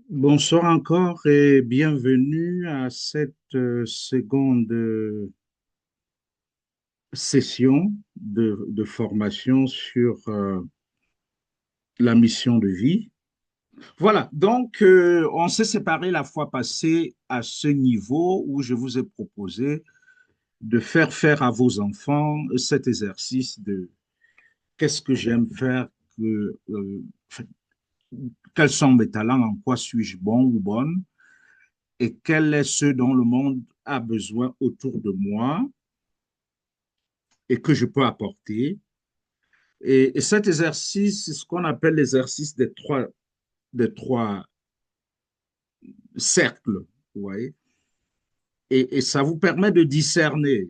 Bonsoir encore et bienvenue à cette seconde session de formation sur la mission de vie. Voilà, donc on s'est séparés la fois passée à ce niveau où je vous ai proposé de faire à vos enfants cet exercice de qu'est-ce que j'aime faire, enfin, quels sont mes talents, en quoi suis-je bon ou bonne et quel est ce dont le monde a besoin autour de moi et que je peux apporter. Et cet exercice, c'est ce qu'on appelle l'exercice des trois cercles. Vous voyez? Et ça vous permet de discerner.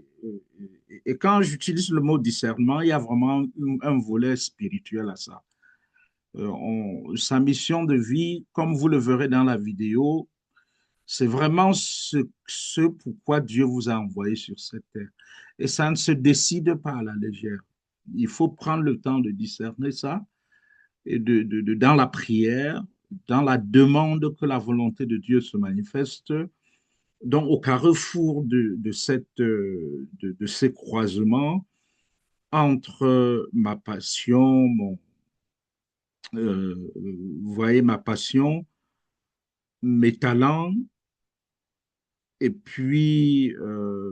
Et quand j'utilise le mot discernement, il y a vraiment un volet spirituel à ça. Sa mission de vie, comme vous le verrez dans la vidéo, c'est vraiment ce pourquoi Dieu vous a envoyé sur cette terre. Et ça ne se décide pas à la légère. Il faut prendre le temps de discerner ça et dans la prière, dans la demande que la volonté de Dieu se manifeste. Donc, au carrefour de ces croisements entre ma passion, vous voyez, ma passion, mes talents, et puis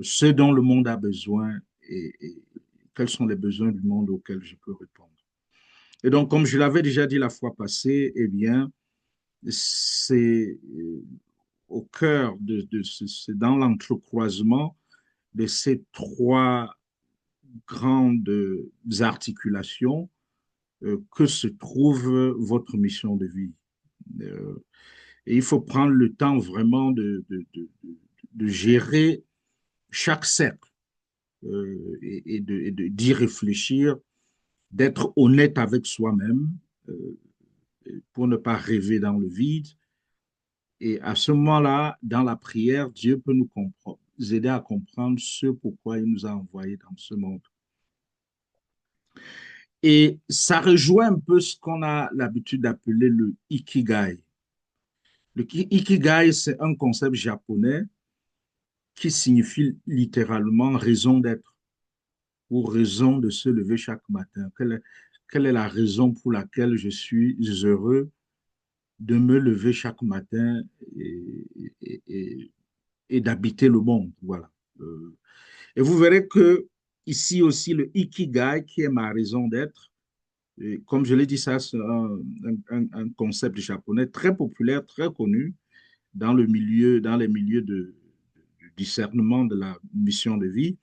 ce dont le monde a besoin et quels sont les besoins du monde auxquels je peux répondre. Et donc, comme je l'avais déjà dit la fois passée, eh bien, c'est au cœur c'est dans l'entrecroisement de ces trois grandes articulations que se trouve votre mission de vie. Euh, et il faut prendre le temps vraiment de gérer chaque cercle d'y réfléchir, d'être honnête avec soi-même euh, pour ne pas rêver dans le vide. Et à ce moment-là, dans la prière, Dieu peut nous aider à comprendre ce pourquoi il nous a envoyés dans ce monde. Et ça rejoint un peu ce qu'on a l'habitude d'appeler le ikigai. Le ikigai, c'est un concept japonais qui signifie littéralement raison d'être ou raison de se lever chaque matin. Quelle est la raison pour laquelle je suis heureux de me lever chaque matin et, et, et, et d'habiter le monde. Voilà. Euh, et vous verrez que ici aussi, le ikigai, qui est ma raison d'être, et comme je l'ai dit, ça, c'est un concept japonais très populaire, très connu dans les milieux du discernement de la mission de vie.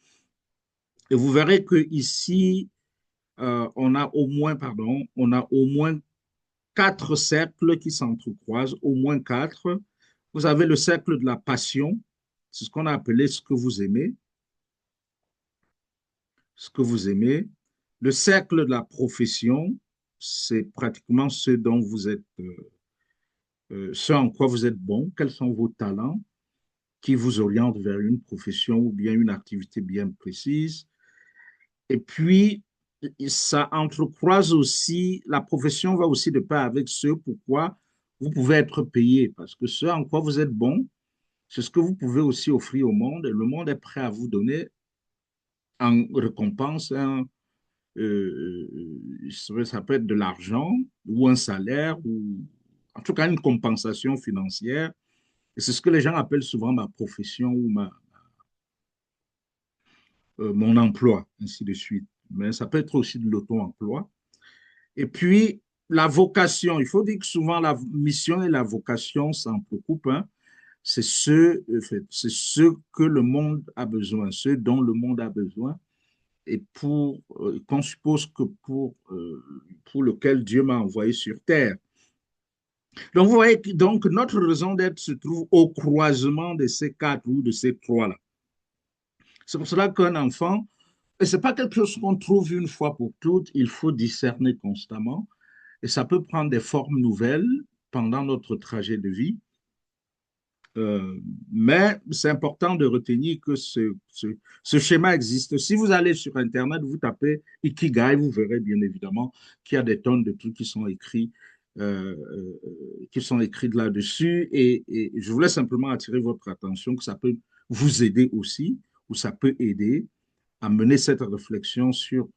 Et vous verrez que ici, on a au moins quatre cercles qui s'entrecroisent, au moins quatre. Vous avez le cercle de la passion, c'est ce qu'on a appelé ce que vous aimez, ce que vous aimez. Le cercle de la profession, c'est pratiquement ce dont vous êtes, ce en quoi vous êtes bon, quels sont vos talents qui vous orientent vers une profession ou bien une activité bien précise. Et puis, ça entrecroise aussi, la profession va aussi de pair avec ce pourquoi vous pouvez être payé, parce que ce en quoi vous êtes bon, c'est ce que vous pouvez aussi offrir au monde, et le monde est prêt à vous donner en récompense ça peut être de l'argent ou un salaire ou en tout cas une compensation financière. Et c'est ce que les gens appellent souvent ma profession ou mon emploi, ainsi de suite. Mais ça peut être aussi de l'auto-emploi. Et puis, la vocation, il faut dire que souvent la mission et la vocation s'entrecoupent. Hein. C'est ce que le monde a besoin, ce dont le monde a besoin et qu'on suppose que pour lequel Dieu m'a envoyé sur terre. Donc, vous voyez que donc, notre raison d'être se trouve au croisement de ces quatre ou de ces trois-là. C'est pour cela qu'un enfant, et ce n'est pas quelque chose qu'on trouve une fois pour toutes, il faut discerner constamment, et ça peut prendre des formes nouvelles pendant notre trajet de vie. Euh, mais c'est important de retenir que ce schéma existe. Si vous allez sur Internet, vous tapez Ikigai, vous verrez bien évidemment qu'il y a des tonnes de trucs qui sont écrits qui sont écrites là-dessus. Et je voulais simplement attirer votre attention que ça peut vous aider aussi, ou ça peut aider à mener cette réflexion sur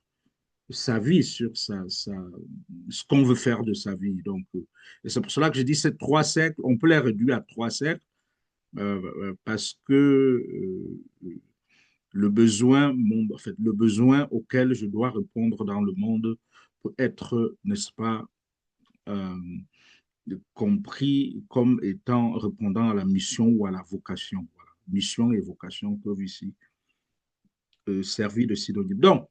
sa vie, sur ce qu'on veut faire de sa vie. Donc, et c'est pour cela que je dis ces trois cercles, on peut les réduire à trois cercles parce que le besoin, en fait, le besoin auquel je dois répondre dans le monde peut être, n'est-ce pas, euh, compris comme étant répondant à la mission ou à la vocation. Voilà. Mission et vocation peuvent ici servir de synonyme. Donc,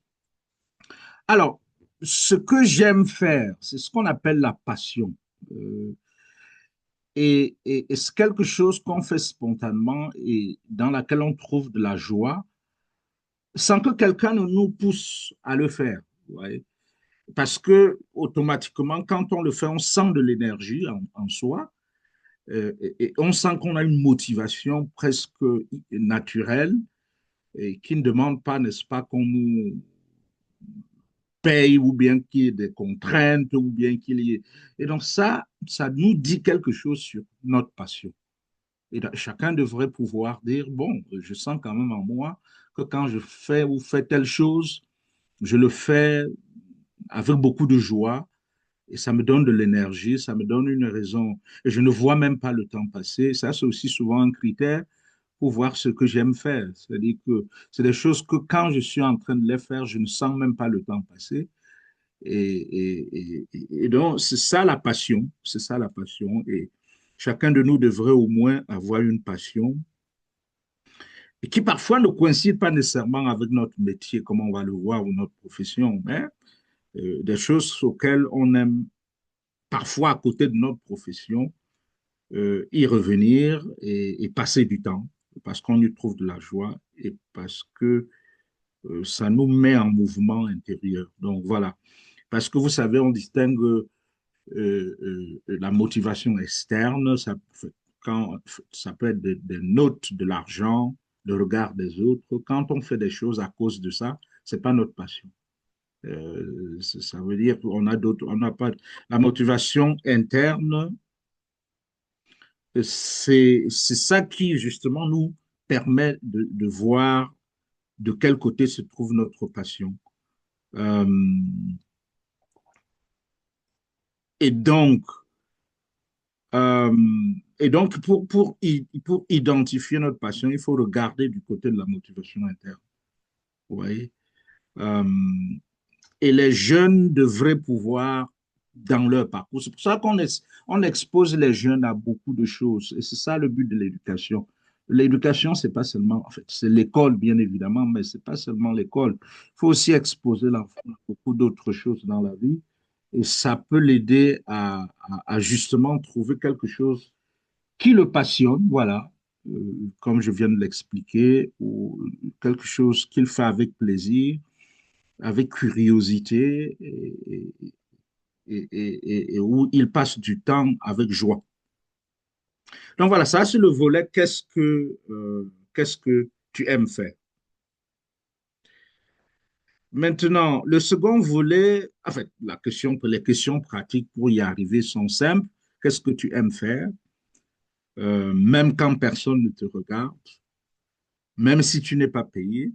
alors, ce que j'aime faire, c'est ce qu'on appelle la passion. Euh, et c'est quelque chose qu'on fait spontanément et dans laquelle on trouve de la joie sans que quelqu'un ne nous pousse à le faire. Vous voyez. Parce que automatiquement, quand on le fait, on sent de l'énergie en soi et on sent qu'on a une motivation presque naturelle et qui ne demande pas, n'est-ce pas, qu'on nous paye ou bien qu'il y ait des contraintes ou bien qu'il y ait... Et donc ça nous dit quelque chose sur notre passion. Et chacun devrait pouvoir dire, bon, je sens quand même en moi que quand je fais ou fais telle chose, je le fais avec beaucoup de joie et ça me donne de l'énergie, ça me donne une raison. Et je ne vois même pas le temps passer. Ça, c'est aussi souvent un critère pour voir ce que j'aime faire. C'est-à-dire que c'est des choses que quand je suis en train de les faire, je ne sens même pas le temps passer. Et donc, c'est ça la passion. C'est ça la passion. Et chacun de nous devrait au moins avoir une passion et qui parfois ne coïncide pas nécessairement avec notre métier, comme on va le voir, ou notre profession, mais des choses auxquelles on aime parfois à côté de notre profession, y revenir et passer du temps, parce qu'on y trouve de la joie et parce que ça nous met en mouvement intérieur. Donc voilà, parce que vous savez, on distingue la motivation externe, quand, ça peut être des notes, de l'argent, le regard des autres. Quand on fait des choses à cause de ça, c'est pas notre passion. Ça veut dire qu'on a d'autres, on n'a pas la motivation interne. C'est ça qui justement nous permet de voir de quel côté se trouve notre passion. Euh, et donc, Euh, et donc, pour identifier notre passion, il faut regarder du côté de la motivation interne. Vous voyez? Euh, et les jeunes devraient pouvoir, dans leur parcours, c'est pour ça on expose les jeunes à beaucoup de choses. Et c'est ça le but de l'éducation. L'éducation, c'est pas seulement, en fait, c'est l'école, bien évidemment, mais c'est pas seulement l'école. Il faut aussi exposer l'enfant à beaucoup d'autres choses dans la vie. Et ça peut l'aider à justement trouver quelque chose qui le passionne, voilà, comme je viens de l'expliquer, ou quelque chose qu'il fait avec plaisir, avec curiosité, et où il passe du temps avec joie. Donc voilà, ça c'est le volet qu'est-ce que tu aimes faire. Maintenant, le second volet, en fait, les questions pratiques pour y arriver sont simples. Qu'est-ce que tu aimes faire, même quand personne ne te regarde, même si tu n'es pas payé,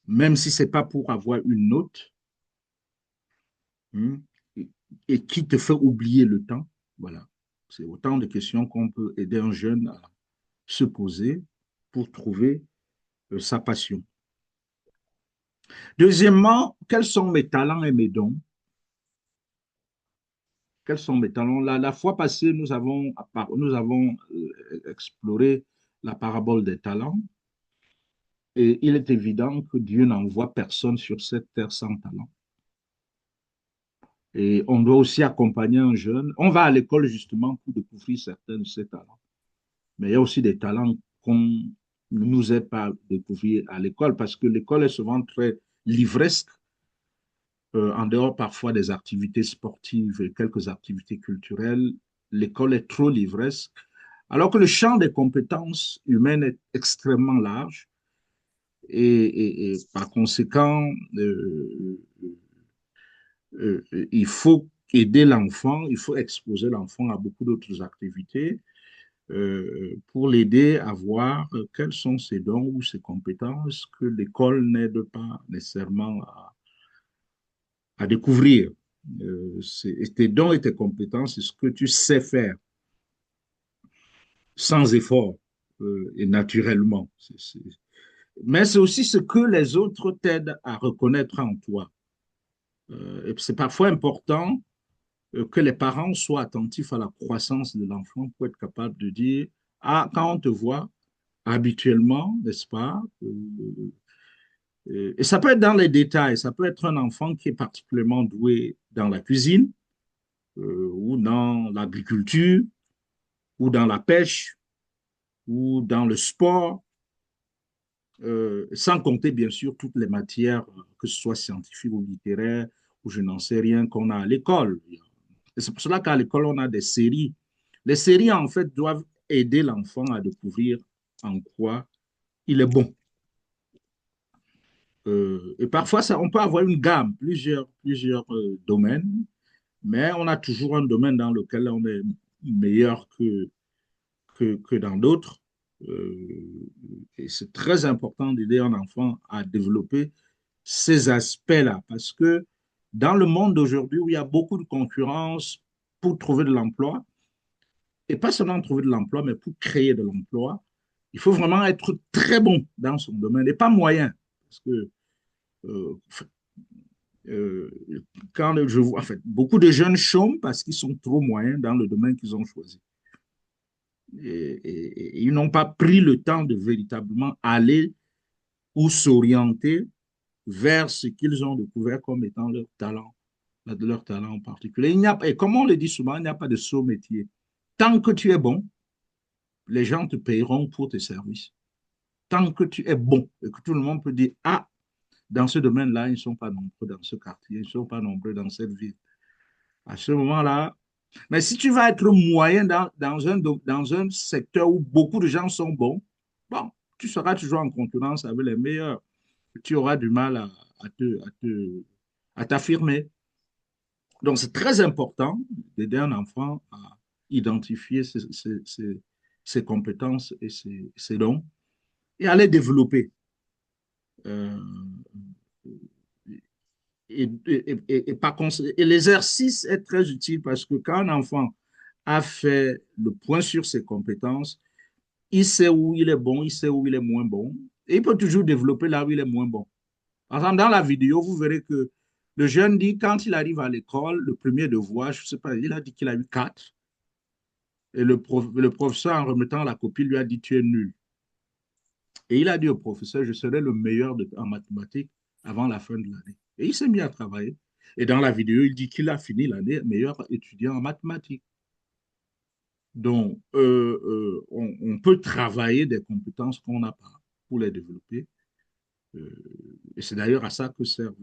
même si c'est pas pour avoir une note, hein, et qui te fait oublier le temps. Voilà. C'est autant de questions qu'on peut aider un jeune à se poser pour trouver sa passion. Deuxièmement, quels sont mes talents et mes dons? Quels sont mes talents? La fois passée, nous avons exploré la parabole des talents et il est évident que Dieu n'envoie personne sur cette terre sans talent. Et on doit aussi accompagner un jeune. On va à l'école justement pour découvrir certains de ces talents. Mais il y a aussi des talents qu'on ne nous aide pas à découvrir à l'école parce que l'école est souvent très livresque, en dehors parfois des activités sportives et quelques activités culturelles. L'école est trop livresque, alors que le champ des compétences humaines est extrêmement large et par conséquent, il faut aider l'enfant, il faut exposer l'enfant à beaucoup d'autres activités pour l'aider à voir quels sont ses dons ou ses compétences que l'école n'aide pas nécessairement à découvrir. Tes dons et tes compétences, c'est ce que tu sais faire sans effort et naturellement. Mais c'est aussi ce que les autres t'aident à reconnaître en toi. Et c'est parfois important que les parents soient attentifs à la croissance de l'enfant pour être capable de dire, ah, quand on te voit habituellement, n'est-ce pas? Et ça peut être dans les détails, ça peut être un enfant qui est particulièrement doué dans la cuisine ou dans l'agriculture ou dans la pêche ou dans le sport, sans compter bien sûr toutes les matières, que ce soit scientifiques ou littéraires, ou je n'en sais rien qu'on a à l'école. Et c'est pour cela qu'à l'école, on a des séries. Les séries, en fait, doivent aider l'enfant à découvrir en quoi il est bon. Et parfois, ça, on peut avoir une gamme, plusieurs domaines, mais on a toujours un domaine dans lequel on est meilleur que dans d'autres. Et c'est très important d'aider un enfant à développer ces aspects-là, parce que dans le monde d'aujourd'hui où il y a beaucoup de concurrence pour trouver de l'emploi, et pas seulement trouver de l'emploi, mais pour créer de l'emploi, il faut vraiment être très bon dans son domaine et pas moyen. Parce que euh, euh, quand je vois, en fait, beaucoup de jeunes chôment parce qu'ils sont trop moyens dans le domaine qu'ils ont choisi. Et ils n'ont pas pris le temps de véritablement aller ou s'orienter vers ce qu'ils ont découvert comme étant leur talent en particulier. Et comme on le dit souvent, il n'y a pas de saut métier. Tant que tu es bon, les gens te paieront pour tes services. Tant que tu es bon et que tout le monde peut dire, ah, dans ce domaine-là, ils ne sont pas nombreux dans ce quartier, ils ne sont pas nombreux dans cette ville. À ce moment-là, mais si tu vas être moyen dans un secteur où beaucoup de gens sont bons, bon, tu seras toujours en concurrence avec les meilleurs. Tu auras du mal à t'affirmer. Donc, c'est très important d'aider un enfant à identifier ses compétences et ses dons et à les développer. Euh, et l'exercice est très utile parce que quand un enfant a fait le point sur ses compétences, il sait où il est bon, il sait où il est moins bon, et il peut toujours développer là où il est moins bon. Par exemple, dans la vidéo, vous verrez que le jeune dit, quand il arrive à l'école, le premier devoir, je ne sais pas, il a dit qu'il a eu 4, et le professeur, en remettant la copie, lui a dit, tu es nul. Et il a dit au professeur, je serai le meilleur en mathématiques avant la fin de l'année. Et il s'est mis à travailler. Et dans la vidéo, il dit qu'il a fini l'année meilleur étudiant en mathématiques. Donc, on peut travailler des compétences qu'on n'a pas pour les développer. Euh, et c'est d'ailleurs à ça que servent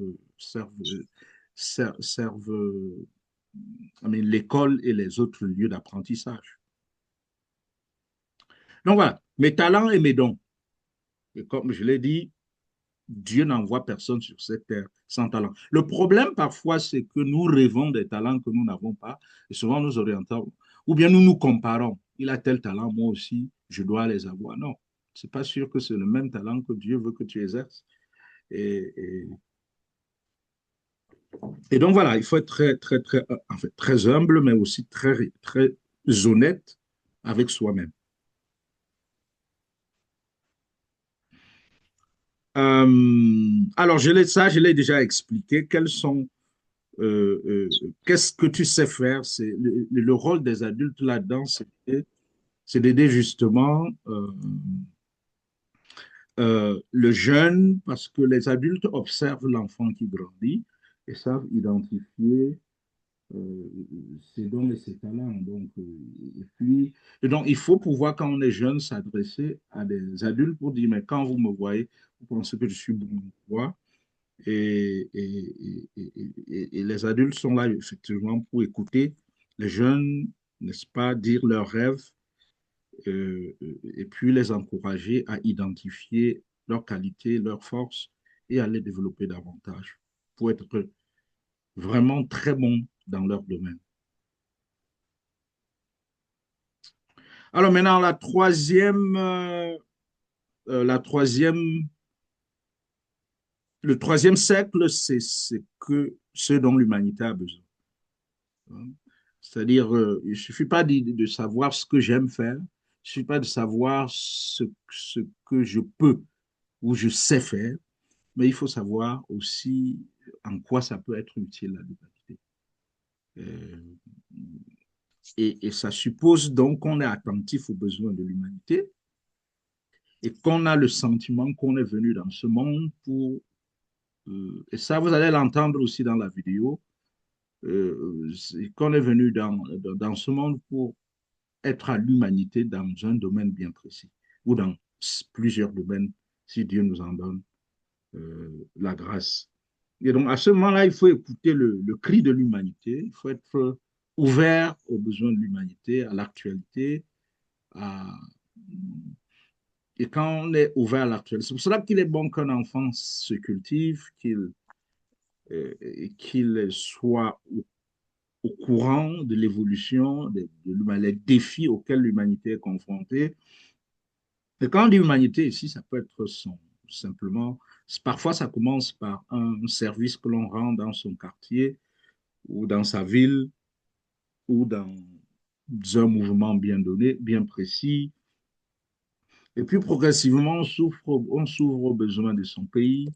l'école et les autres lieux d'apprentissage. Donc voilà, mes talents et mes dons. Et comme je l'ai dit, Dieu n'envoie personne sur cette terre sans talent. Le problème parfois, c'est que nous rêvons des talents que nous n'avons pas et souvent nous orientons, ou bien nous nous comparons. Il a tel talent, moi aussi, je dois les avoir. Non, c'est pas sûr que c'est le même talent que Dieu veut que tu exerces. Et, et, et donc voilà, il faut être en fait, très humble, mais aussi très honnête avec soi-même. Alors, je l'ai déjà expliqué. Qu'est-ce que tu sais faire? C'est le rôle des adultes là-dedans, c'est d'aider justement le jeune, parce que les adultes observent l'enfant qui grandit et savent identifier euh, ses dons et ses talents. Et donc, il faut pouvoir, quand on est jeune, s'adresser à des adultes pour dire, mais quand vous me voyez, vous pensez que je suis bon en quoi? Et les adultes sont là effectivement pour écouter les jeunes, n'est-ce pas, dire leurs rêves et puis les encourager à identifier leurs qualités, leurs forces et à les développer davantage pour être vraiment très bon dans leur domaine. Alors maintenant, la troisième, le troisième cercle, c'est ce dont l'humanité a besoin. C'est-à-dire, il ne suffit pas de savoir ce que j'aime faire, il ne suffit pas de savoir ce que je peux ou je sais faire, mais il faut savoir aussi en quoi ça peut être utile à l'humanité. Euh, et ça suppose donc qu'on est attentif aux besoins de l'humanité et qu'on a le sentiment qu'on est venu dans ce monde pour, et ça vous allez l'entendre aussi dans la vidéo, qu'on est venu dans ce monde pour être à l'humanité dans un domaine bien précis ou dans plusieurs domaines si Dieu nous en donne la grâce. Et donc, à ce moment-là, il faut écouter le cri de l'humanité, il faut être ouvert aux besoins de l'humanité, à l'actualité. À... Et quand on est ouvert à l'actualité, c'est pour cela qu'il est bon qu'un enfant se cultive, qu'il soit au courant de l'évolution, les défis auxquels l'humanité est confrontée. Et quand on dit humanité ici, ça peut être simplement, parfois ça commence par un service que l'on rend dans son quartier ou dans sa ville ou dans un mouvement bien donné, bien précis. Et puis progressivement, on s'ouvre aux besoins de son pays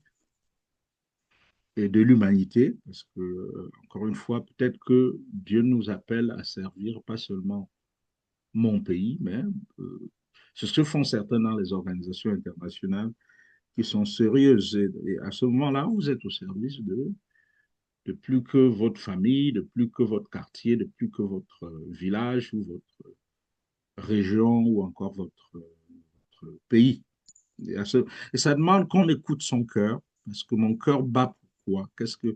et de l'humanité, parce que, encore une fois, peut-être que Dieu nous appelle à servir pas seulement mon pays, mais c'est ce que font certains dans les organisations internationales qui sont sérieuses. Et à ce moment-là, vous êtes au service de plus que votre famille, de plus que votre quartier, de plus que votre village ou votre région ou encore votre pays. Et ça demande qu'on écoute son cœur, parce que mon cœur bat pourquoi? Qu'est-ce que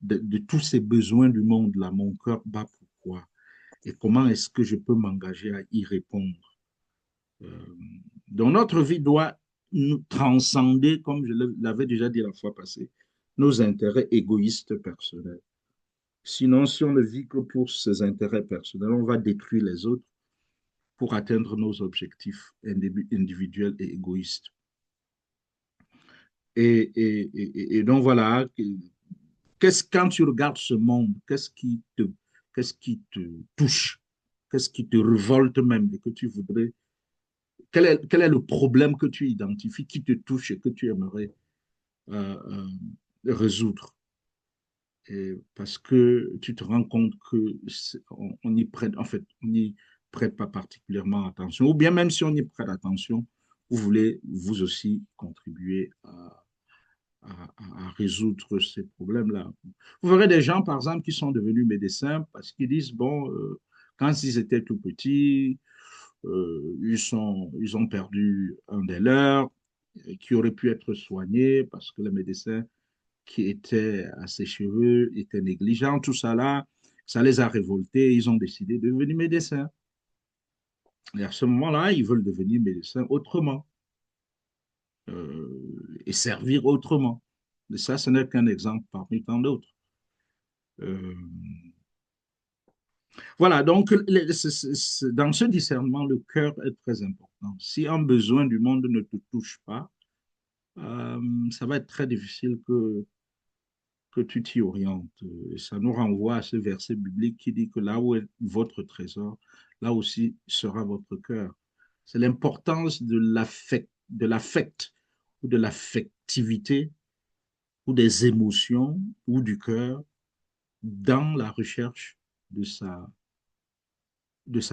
de tous ces besoins du monde là, mon cœur bat pourquoi? Et comment est-ce que je peux m'engager à y répondre? Euh, donc notre vie doit nous transcender, comme je l'avais déjà dit la fois passée, nos intérêts égoïstes personnels. Sinon, si on ne vit que pour ses intérêts personnels, on va détruire les autres pour atteindre nos objectifs individuels et égoïstes. Et donc voilà, quand tu regardes ce monde, qu'est-ce qui te touche, qu'est-ce qui te révolte même et que tu voudrais, quel est le problème que tu identifies, qui te touche et que tu aimerais euh, résoudre? Et parce que tu te rends compte que on y prête, en fait, on n'y prête pas particulièrement attention, ou bien même si on y prête attention, vous voulez vous aussi contribuer à résoudre ces problèmes-là. Vous verrez des gens, par exemple, qui sont devenus médecins parce qu'ils disent, bon, quand ils étaient tout petits, ils ont perdu un des leurs qui aurait pu être soigné parce que les médecins qui étaient à ses cheveux étaient négligents, tout ça là, ça les a révoltés, ils ont décidé de devenir médecins. Et à ce moment-là, ils veulent devenir médecins autrement et servir autrement. Et ça, ce n'est qu'un exemple parmi tant d'autres. Euh, voilà, donc dans ce discernement, le cœur est très important. Si un besoin du monde ne te touche pas, ça va être très difficile que tu t'y orientes. Et ça nous renvoie à ce verset biblique qui dit que là où est votre trésor, là aussi sera votre cœur. C'est l'importance de l'affect ou de l'affectivité ou des émotions ou du cœur dans la recherche de sa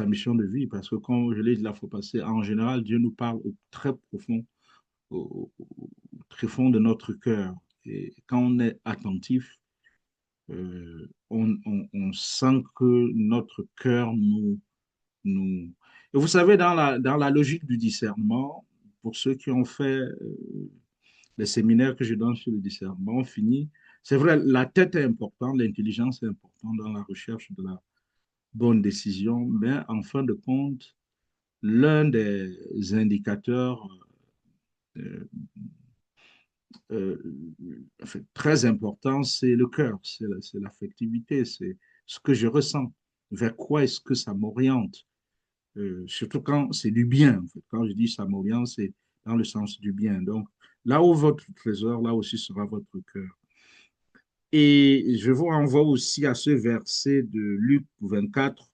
mission de vie. Parce que, comme je l'ai dit la fois passée, en général, Dieu nous parle au très profond, au très fond de notre cœur. Et quand on est attentif, on sent que notre cœur nous... Et vous savez, dans la logique du discernement, pour ceux qui ont fait les séminaires que je donne sur le discernement, on finit. C'est vrai, la tête est importante, l'intelligence est importante dans la recherche de la bonne décision, mais en fin de compte, l'un des indicateurs euh, euh, en fait, très important, c'est le cœur, c'est l'affectivité, ce que je ressens, vers quoi est-ce que ça m'oriente, surtout quand c'est du bien. En fait. Quand je dis ça m'oriente, c'est dans le sens du bien. Donc, là où votre trésor, là aussi sera votre cœur. Et je vous renvoie aussi à ce verset de Luc 24,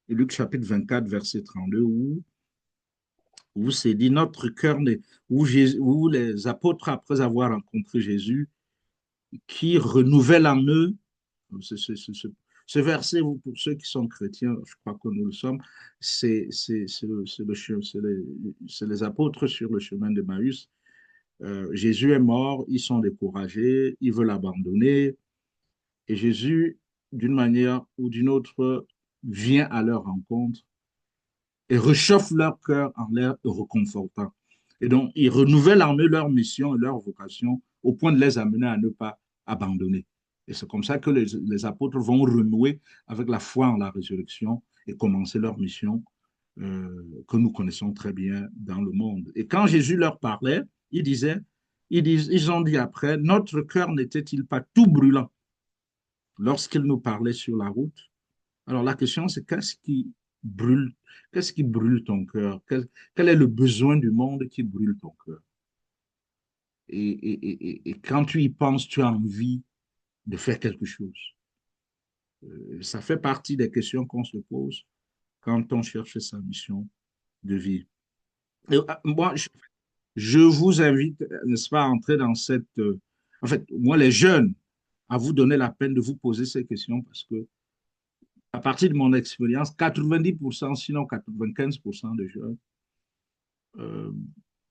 Luc chapitre 24, verset 32, où c'est dit notre cœur, où les apôtres, après avoir rencontré Jésus, qui renouvelle en eux, ce, ce, ce, ce, ce verset, pour ceux qui sont chrétiens, je crois que nous le sommes, c'est les apôtres sur le chemin de Maüs. Jésus est mort, ils sont découragés, ils veulent abandonner, et Jésus, d'une manière ou d'une autre, vient à leur rencontre et réchauffe leur cœur en l'air reconfortant. Et donc, il renouvelle en eux leur mission et leur vocation au point de les amener à ne pas abandonner. Et c'est comme ça que les apôtres vont renouer avec la foi en la résurrection et commencer leur mission que nous connaissons très bien dans le monde. Et quand Jésus leur parlait, il disait, ils ont dit après, notre cœur n'était-il pas tout brûlant lorsqu'il nous parlait sur la route? Alors la question, c'est brûle, qu'est-ce qui brûle ton cœur? Quel est le besoin du monde qui brûle ton cœur? Et quand tu y penses, tu as envie de faire quelque chose. Ça fait partie des questions qu'on se pose quand on cherche sa mission de vie. Et, moi, je vous invite, n'est-ce pas, à entrer dans cette... en fait, moi, les jeunes, à vous donner la peine de vous poser ces questions parce que à partir de mon expérience, 90%, sinon 95% des jeunes, euh,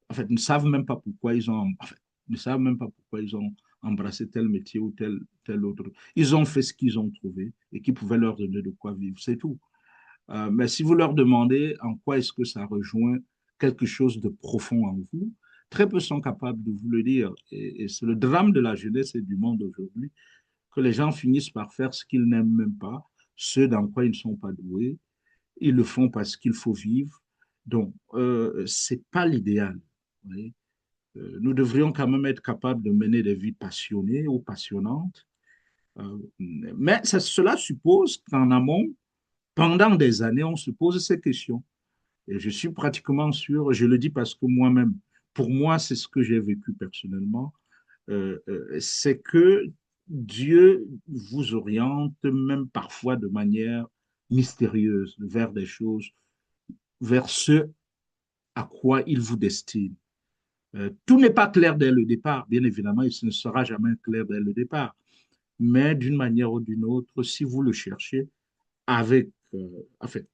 en fait, ne savent même pas pourquoi ils ont, en fait, ne savent même pas pourquoi ils ont embrassé tel métier ou tel autre. Ils ont fait ce qu'ils ont trouvé et qui pouvait leur donner de quoi vivre, c'est tout. Mais si vous leur demandez en quoi est-ce que ça rejoint quelque chose de profond en vous, très peu sont capables de vous le dire. Et c'est le drame de la jeunesse et du monde aujourd'hui, que les gens finissent par faire ce qu'ils n'aiment même pas, ce dans quoi ils ne sont pas doués. Ils le font parce qu'il faut vivre. Donc, ce n'est pas l'idéal. Nous devrions quand même être capables de mener des vies passionnées ou passionnantes. Mais cela suppose qu'en amont, pendant des années, on se pose ces questions. Et je suis pratiquement sûr, je le dis parce que moi-même, pour moi, c'est ce que j'ai vécu personnellement, c'est que Dieu vous oriente même parfois de manière mystérieuse vers des choses, vers ce à quoi il vous destine. Tout n'est pas clair dès le départ, bien évidemment, et ce ne sera jamais clair dès le départ. Mais d'une manière ou d'une autre, si vous le cherchez avec, en fait,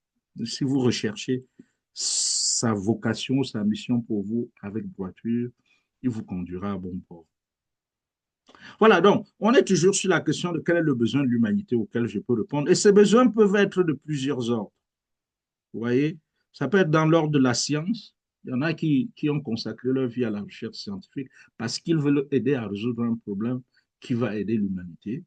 si vous recherchez sa vocation, sa mission pour vous avec droiture, il vous conduira à bon port. Voilà, donc, on est toujours sur la question de quel est le besoin de l'humanité auquel je peux répondre. Et ces besoins peuvent être de plusieurs ordres. Vous voyez, ça peut être dans l'ordre de la science. Il y en a qui ont consacré leur vie à la recherche scientifique parce qu'ils veulent aider à résoudre un problème qui va aider l'humanité,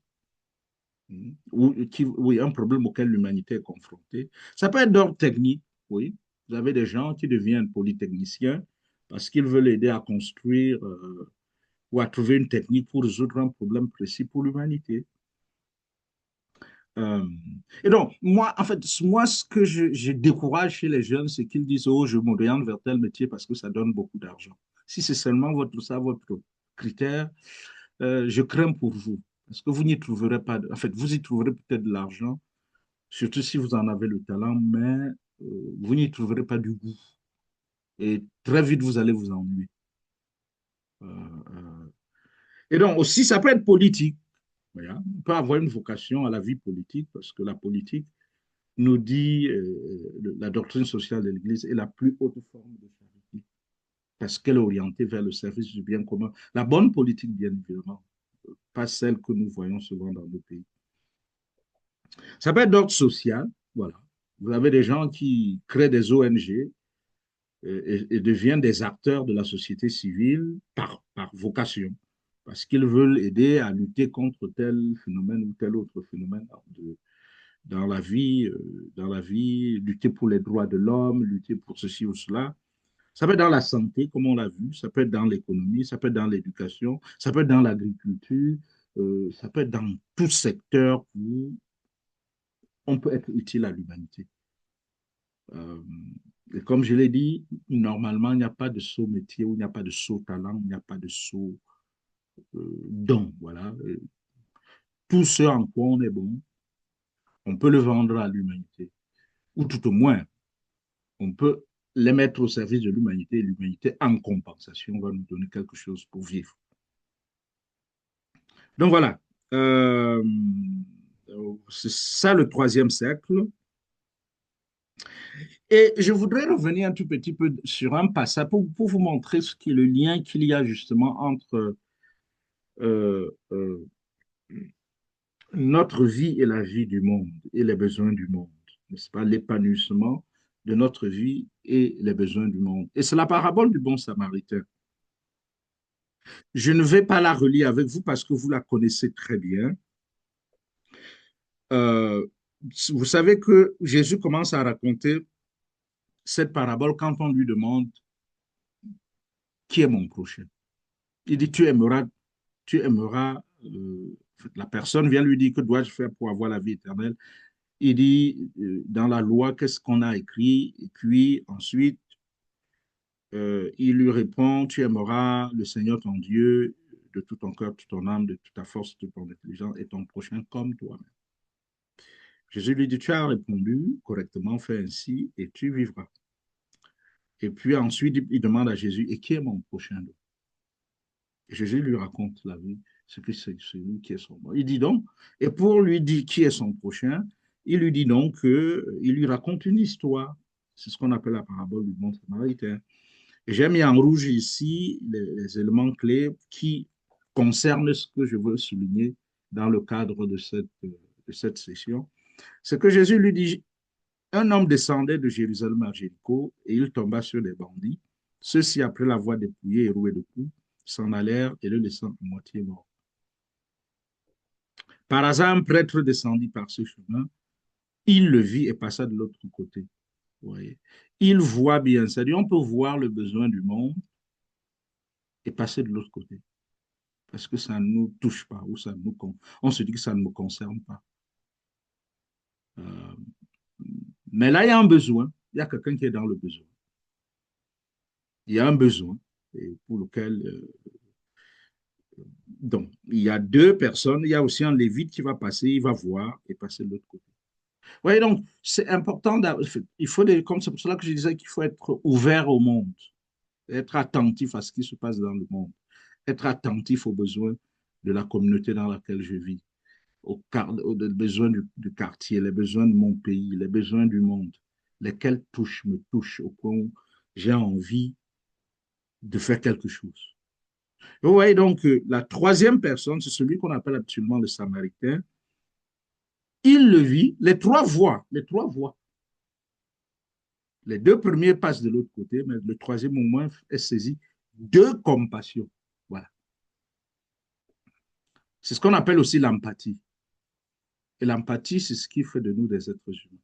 oui, un problème auquel l'humanité est confrontée. Ça peut être d'ordre technique, oui. Vous avez des gens qui deviennent polytechniciens parce qu'ils veulent aider à construire ou à trouver une technique pour résoudre un problème précis pour l'humanité. Euh, et donc, moi, en fait, moi, ce que je décourage chez les jeunes, c'est qu'ils disent, oh, je m'oriente vers tel métier parce que ça donne beaucoup d'argent. Si c'est seulement votre critère, je crains pour vous. Parce que vous n'y trouverez pas, en fait, vous y trouverez peut-être de l'argent, surtout si vous en avez le talent, mais vous n'y trouverez pas du goût. Et très vite, vous allez vous ennuyer. Euh, euh, et donc, aussi, ça peut être politique. Voilà. On peut avoir une vocation à la vie politique parce que la politique, nous dit la doctrine sociale de l'Église est la plus haute forme de charité parce qu'elle est orientée vers le service du bien commun. La bonne politique, bien évidemment, pas celle que nous voyons souvent dans nos pays. Ça peut être d'ordre social, voilà. Vous avez des gens qui créent des ONG et deviennent des acteurs de la société civile par vocation, parce qu'ils veulent aider à lutter contre tel phénomène ou tel autre phénomène dans la vie, lutter pour les droits de l'homme, lutter pour ceci ou cela. Ça peut être dans la santé, comme on l'a vu, ça peut être dans l'économie, ça peut être dans l'éducation, ça peut être dans l'agriculture, ça peut être dans tout secteur où on peut être utile à l'humanité. Euh, et comme je l'ai dit, normalement, il n'y a pas de saut métier, ou il n'y a pas de saut talent, il n'y a pas de saut don. Voilà. Tout ce en quoi on est bon, on peut le vendre à l'humanité. Ou tout au moins, on peut les mettre au service de l'humanité, et l'humanité, en compensation, va nous donner quelque chose pour vivre. Donc voilà, euh, c'est ça le troisième cercle. Et je voudrais revenir un tout petit peu sur un passage pour vous montrer ce qui est le lien qu'il y a justement entre euh, euh, notre vie et la vie du monde et les besoins du monde, n'est-ce pas? L'épanouissement de notre vie et les besoins du monde. Et c'est la parabole du bon samaritain. Je ne vais pas la relier avec vous parce que vous la connaissez très bien. Euh, vous savez que Jésus commence à raconter cette parabole quand on lui demande qui est mon prochain. Il dit tu aimeras. La personne vient lui dire que dois-je faire pour avoir la vie éternelle. Il dit dans la loi qu'est-ce qu'on a écrit et puis ensuite il lui répond tu aimeras le Seigneur ton Dieu de tout ton cœur, de toute ton âme, de toute ta force, de toute ton intelligence et ton prochain comme toi-même. Jésus lui dit, tu as répondu correctement, fais ainsi et tu vivras. Et puis ensuite, il demande à Jésus, et qui est mon prochain? Et Jésus lui raconte la vie, ce que c'est celui qui est son prochain. Il dit donc, et pour lui dire qui est son prochain, il lui dit donc qu'il lui raconte une histoire. C'est ce qu'on appelle la parabole du bon samaritain. Et j'ai mis en rouge ici les éléments clés qui concernent ce que je veux souligner dans le cadre de cette session. C'est que Jésus lui dit, un homme descendait de Jérusalem à Jéricho et il tomba sur les bandits. Ceux-ci, après l'avoir dépouillé et roué de coups, s'en allèrent et le laissant à moitié mort. Par hasard, un prêtre descendit par ce chemin. Il le vit et passa de l'autre côté. Vous voyez. Il voit bien, c'est-à-dire on peut voir le besoin du monde et passer de l'autre côté parce que ça ne nous touche pas ou on se dit que ça ne nous concerne pas. Euh, mais là, il y a un besoin. Il y a quelqu'un qui est dans le besoin. Il y a un besoin et pour lequel donc, il y a deux personnes, il y a aussi un lévite qui va passer, il va voir et passer de l'autre côté. Oui, donc c'est important, il faut comme c'est pour cela que je disais qu'il faut être ouvert au monde, être attentif à ce qui se passe dans le monde, être attentif aux besoins de la communauté dans laquelle je vis, aux besoins du quartier, les besoins de mon pays, les besoins du monde, lesquels me touchent au point où j'ai envie de faire quelque chose. Vous voyez donc la troisième personne, c'est celui qu'on appelle absolument le Samaritain. Il le vit, les trois voient, les trois voient. Les deux premiers passent de l'autre côté, mais le troisième au moins est saisi de compassion. Voilà. C'est ce qu'on appelle aussi l'empathie. Et l'empathie, c'est ce qui fait de nous des êtres humains.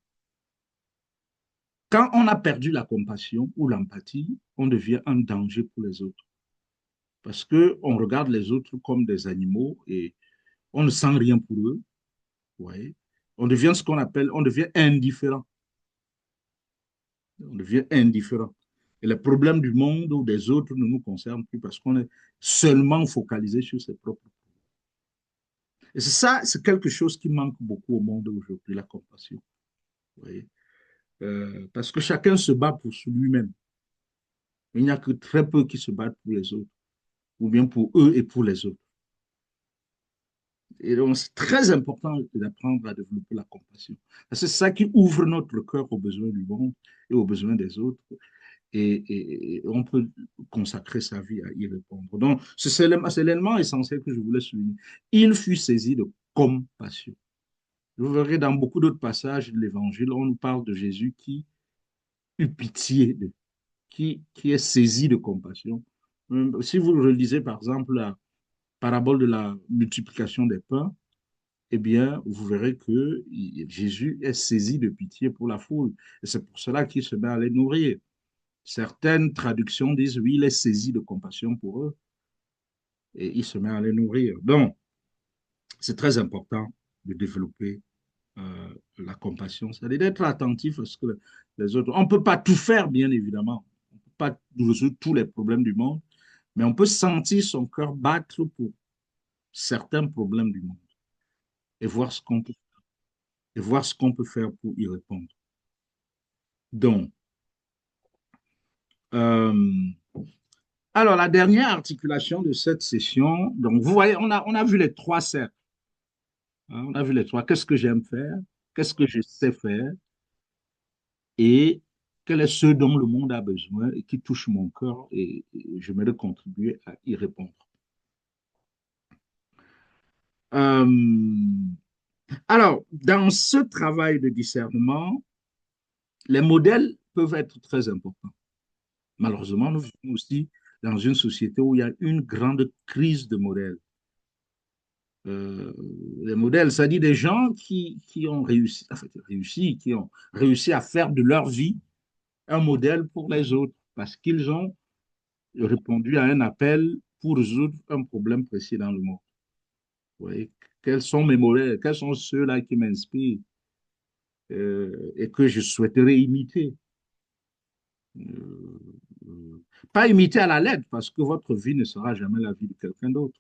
Quand on a perdu la compassion ou l'empathie, on devient un danger pour les autres. Parce qu'on regarde les autres comme des animaux et on ne sent rien pour eux. Vous voyez? On devient ce qu'on appelle, on devient indifférent. On devient indifférent. Et les problèmes du monde ou des autres ne nous concernent plus parce qu'on est seulement focalisé sur ses propres problèmes. Et c'est ça, c'est quelque chose qui manque beaucoup au monde aujourd'hui, la compassion. Vous voyez? Parce que chacun se bat pour lui-même. Il n'y a que très peu qui se battent pour les autres, ou bien pour eux et pour les autres. Et donc, c'est très important d'apprendre à développer la compassion. C'est ça qui ouvre notre cœur aux besoins du monde et aux besoins des autres. Et on peut consacrer sa vie à y répondre. Donc, c'est l'élément essentiel que je voulais souligner. Il fut saisi de compassion. Vous verrez dans beaucoup d'autres passages de l'Évangile, on nous parle de Jésus qui eut pitié, qui est saisi de compassion. Si vous relisez, par exemple, la parabole de la multiplication des pains, eh bien, vous verrez que Jésus est saisi de pitié pour la foule. Et c'est pour cela qu'il se met à les nourrir. Certaines traductions disent, oui, il est saisi de compassion pour eux et il se met à les nourrir. Donc, c'est très important de développer la compassion, c'est-à-dire d'être attentif à ce que les autres... On ne peut pas tout faire, bien évidemment. On ne peut pas résoudre tous les problèmes du monde, mais on peut sentir son cœur battre pour certains problèmes du monde et voir ce qu'on peut, et voir ce qu'on peut faire pour y répondre. Donc, euh, alors, la dernière articulation de cette session, donc vous voyez, on a vu les trois cercles. Hein, on a vu les trois. Qu'est-ce que j'aime faire? Qu'est-ce que je sais faire? Et quel est ce dont le monde a besoin et qui touche mon cœur et je vais contribuer à y répondre. Euh, alors, dans ce travail de discernement, les modèles peuvent être très importants. Malheureusement, nous vivons aussi dans une société où il y a une grande crise de modèles. Euh, les modèles, c'est-à-dire des gens qui ont réussi, en fait, réussi, qui ont réussi à faire de leur vie un modèle pour les autres parce qu'ils ont répondu à un appel pour résoudre un problème précis dans le monde. Vous voyez, quels sont mes modèles, quels sont ceux-là qui m'inspirent et que je souhaiterais imiter. Euh, pas imiter à la lettre, parce que votre vie ne sera jamais la vie de quelqu'un d'autre,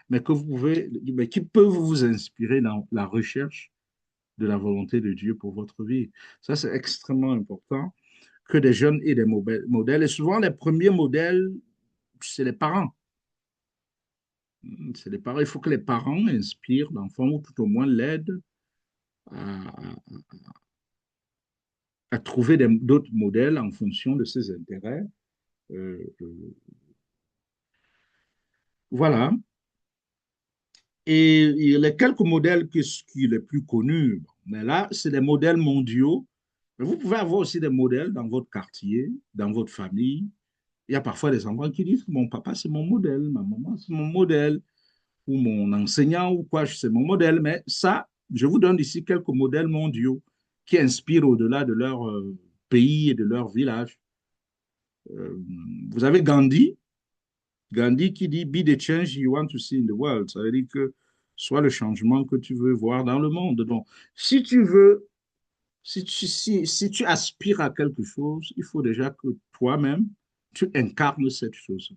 mais que vous pouvez, mais qui peuvent vous inspirer dans la recherche de la volonté de Dieu pour votre vie. Ça, c'est extrêmement important que des jeunes aient des modèles. Et souvent, les premiers modèles, c'est les parents. C'est les parents. Il faut que les parents inspirent l'enfant ou tout au moins l'aident à, à trouver d'autres modèles en fonction de ses intérêts. Voilà. Et les quelques modèles qui sont les plus connus, mais là, c'est des modèles mondiaux. Mais vous pouvez avoir aussi des modèles dans votre quartier, dans votre famille. Il y a parfois des enfants qui disent, mon papa, c'est mon modèle, ma maman, c'est mon modèle, ou mon enseignant, ou quoi, c'est mon modèle. Mais ça, je vous donne ici quelques modèles mondiaux qui inspirent au-delà de leur pays et de leur village. Euh, vous avez Gandhi, Gandhi qui dit Be the change you want to see in the world. Ça veut dire que sois le changement que tu veux voir dans le monde. Donc, si tu veux, si tu aspires à quelque chose, il faut déjà que toi-même, tu incarnes cette chose.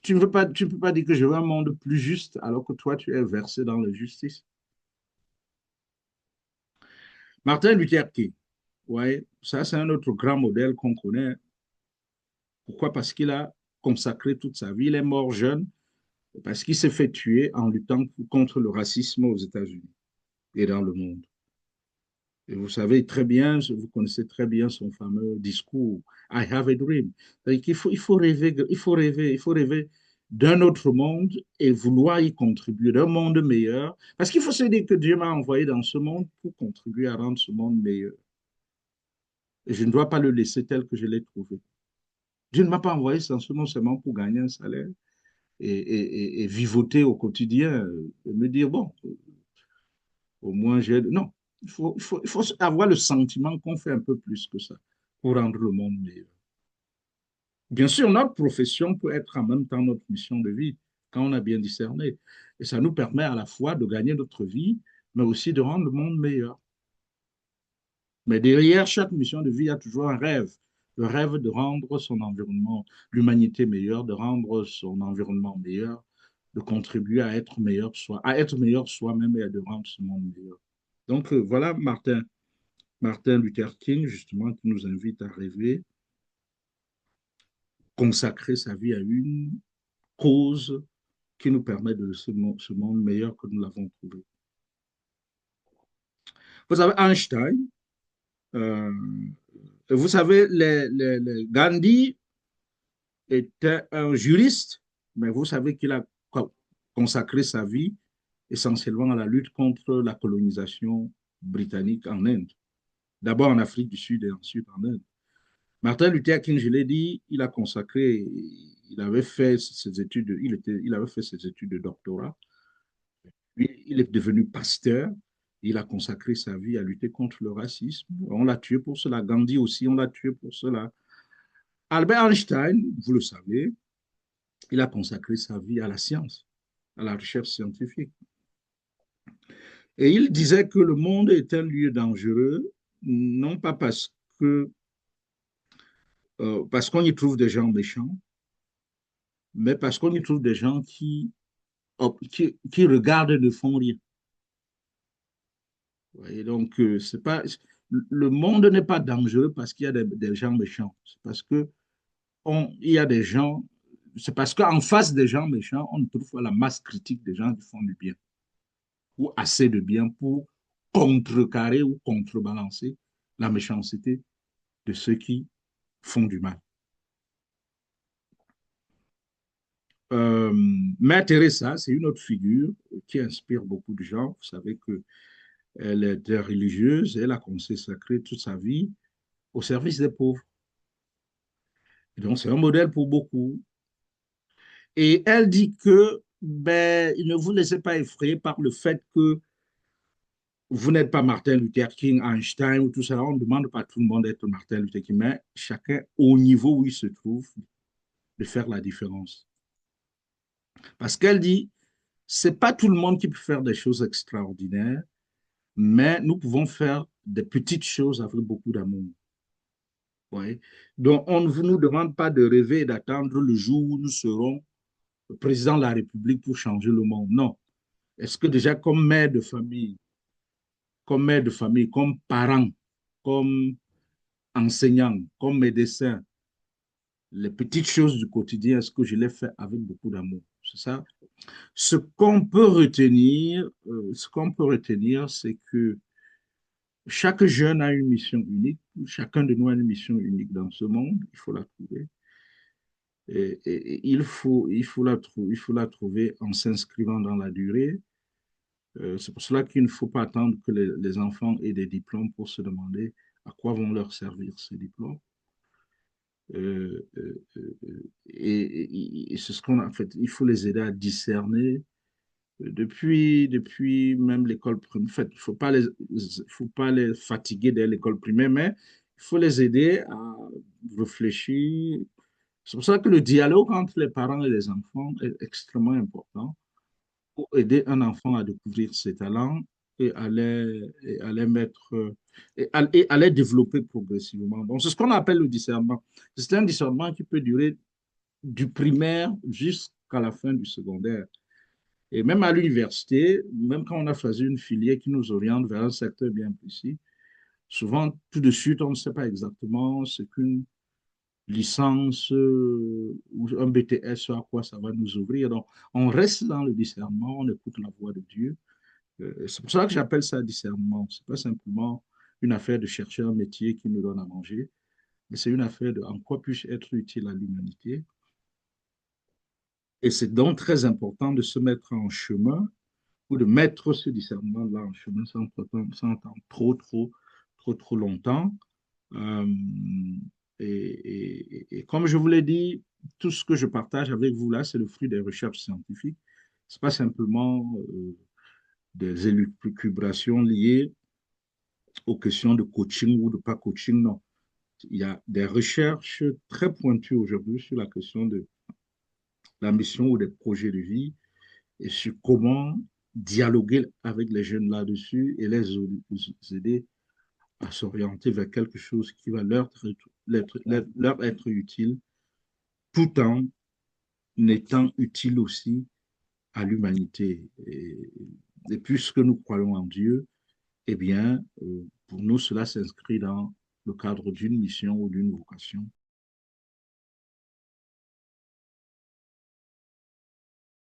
Tu ne peux pas, tu peux pas dire que je veux un monde plus juste alors que toi, tu es versé dans l'injustice. Martin Luther King, ouais, ça c'est un autre grand modèle qu'on connaît. Pourquoi? Parce qu'il a consacré toute sa vie. Il est mort jeune parce qu'il s'est fait tuer en luttant contre le racisme aux États-Unis et dans le monde. Et vous savez très bien, vous connaissez très bien son fameux discours I have a dream. Il faut rêver, il faut rêver, il faut rêver d'un autre monde et vouloir y contribuer, d'un monde meilleur. Parce qu'il faut se dire que Dieu m'a envoyé dans ce monde pour contribuer à rendre ce monde meilleur. Et je ne dois pas le laisser tel que je l'ai trouvé. Dieu ne m'a pas envoyé dans ce monde seulement pour gagner un salaire et vivoter au quotidien et me dire, bon, au moins j'ai... Non, il faut avoir le sentiment qu'on fait un peu plus que ça pour rendre le monde meilleur. Bien sûr, notre profession peut être en même temps notre mission de vie quand on a bien discerné. Et ça nous permet à la fois de gagner notre vie, mais aussi de rendre le monde meilleur. Mais derrière chaque mission de vie, il y a toujours un rêve. Le rêve de rendre son environnement, l'humanité meilleure, de rendre son environnement meilleur, de contribuer à être meilleur soi-même et à de rendre ce monde meilleur. Donc voilà Martin Luther King, justement, qui nous invite à rêver, consacrer sa vie à une cause qui nous permet de ce monde meilleur que nous l'avons trouvé. Vous avez Einstein, euh, vous savez, Gandhi était un juriste, mais vous savez qu'il a consacré sa vie essentiellement à la lutte contre la colonisation britannique en Inde. D'abord en Afrique du Sud et ensuite en Inde. Martin Luther King, je l'ai dit, il a consacré, il avait fait ses études, il avait fait ses études de doctorat. Puis, il est devenu pasteur. Il a consacré sa vie à lutter contre le racisme. On l'a tué pour cela. Gandhi aussi, on l'a tué pour cela. Albert Einstein, vous le savez, il a consacré sa vie à la science, à la recherche scientifique. Et il disait que le monde est un lieu dangereux, non pas parce qu'on y trouve des gens méchants, mais parce qu'on y trouve des gens qui regardent et ne font rien. Et donc, c'est pas, le monde n'est pas dangereux parce qu'il y a des gens méchants. C'est parce que il y a des gens, c'est parce qu'en face des gens méchants, on trouve la masse critique des gens qui font du bien, ou assez de bien pour contrecarrer ou contrebalancer la méchanceté de ceux qui font du mal. Euh, Mère Teresa, c'est une autre figure qui inspire beaucoup de gens. Vous savez qu'elle était religieuse, elle a consacré toute sa vie au service des pauvres. Et donc, c'est un modèle pour beaucoup. Et elle dit que ne vous laissez pas effrayer par le fait que vous n'êtes pas Martin Luther King, Einstein ou tout ça. On ne demande pas à tout le monde d'être Martin Luther King, mais chacun au niveau où il se trouve de faire la différence. Parce qu'elle dit, c'est pas tout le monde qui peut faire des choses extraordinaires, mais nous pouvons faire des petites choses avec beaucoup d'amour. Ouais. Donc, on ne nous demande pas de rêver et d'attendre le jour où nous serons président de la République pour changer le monde. Non. Est-ce que déjà, comme mère de famille, comme parent, comme enseignant, comme médecin, les petites choses du quotidien, est-ce que je les fais avec beaucoup d'amour? C'est ça. Ce qu'on peut retenir, c'est que chaque jeune a une mission unique. Chacun de nous a une mission unique dans ce monde. Il faut la trouver. Et il faut la trouver en s'inscrivant dans la durée. C'est pour cela qu'il ne faut pas attendre que les enfants aient des diplômes pour se demander à quoi vont leur servir ces diplômes. Et c'est ce qu'on a fait. Il faut les aider à discerner depuis même l'école primaire. En fait, faut pas les fatiguer dès l'école primaire, mais il faut les aider à réfléchir. C'est pour ça que le dialogue entre les parents et les enfants est extrêmement important pour aider un enfant à découvrir ses talents et à les mettre et à les développer progressivement. Donc, c'est ce qu'on appelle le discernement. C'est un discernement qui peut durer du primaire jusqu'à la fin du secondaire. Et même à l'université, même quand on a choisi une filière qui nous oriente vers un secteur bien précis, souvent, tout de suite, on ne sait pas exactement ce qu'une licence ou un BTS, à quoi ça va nous ouvrir. Donc, on reste dans le discernement, on écoute la voix de Dieu. C'est pour ça que j'appelle ça discernement. Ce n'est pas simplement une affaire de chercher un métier qui nous donne à manger, mais c'est une affaire de en quoi puis-je être utile à l'humanité. Et c'est donc très important de se mettre en chemin ou de mettre ce discernement-là en chemin sans attendre trop longtemps. Euh, et comme je vous l'ai dit, tout ce que je partage avec vous là, c'est le fruit des recherches scientifiques. Ce n'est pas simplement des élucubrations liées aux questions de coaching ou de pas coaching, non. Il y a des recherches très pointues aujourd'hui sur la question de la mission ou des projets de vie et sur comment dialoguer avec les jeunes là-dessus et les aider à s'orienter vers quelque chose qui va leur être utile tout en étant utile aussi à l'humanité. Et puisque nous croyons en Dieu, eh bien, pour nous, cela s'inscrit dans le cadre d'une mission ou d'une vocation.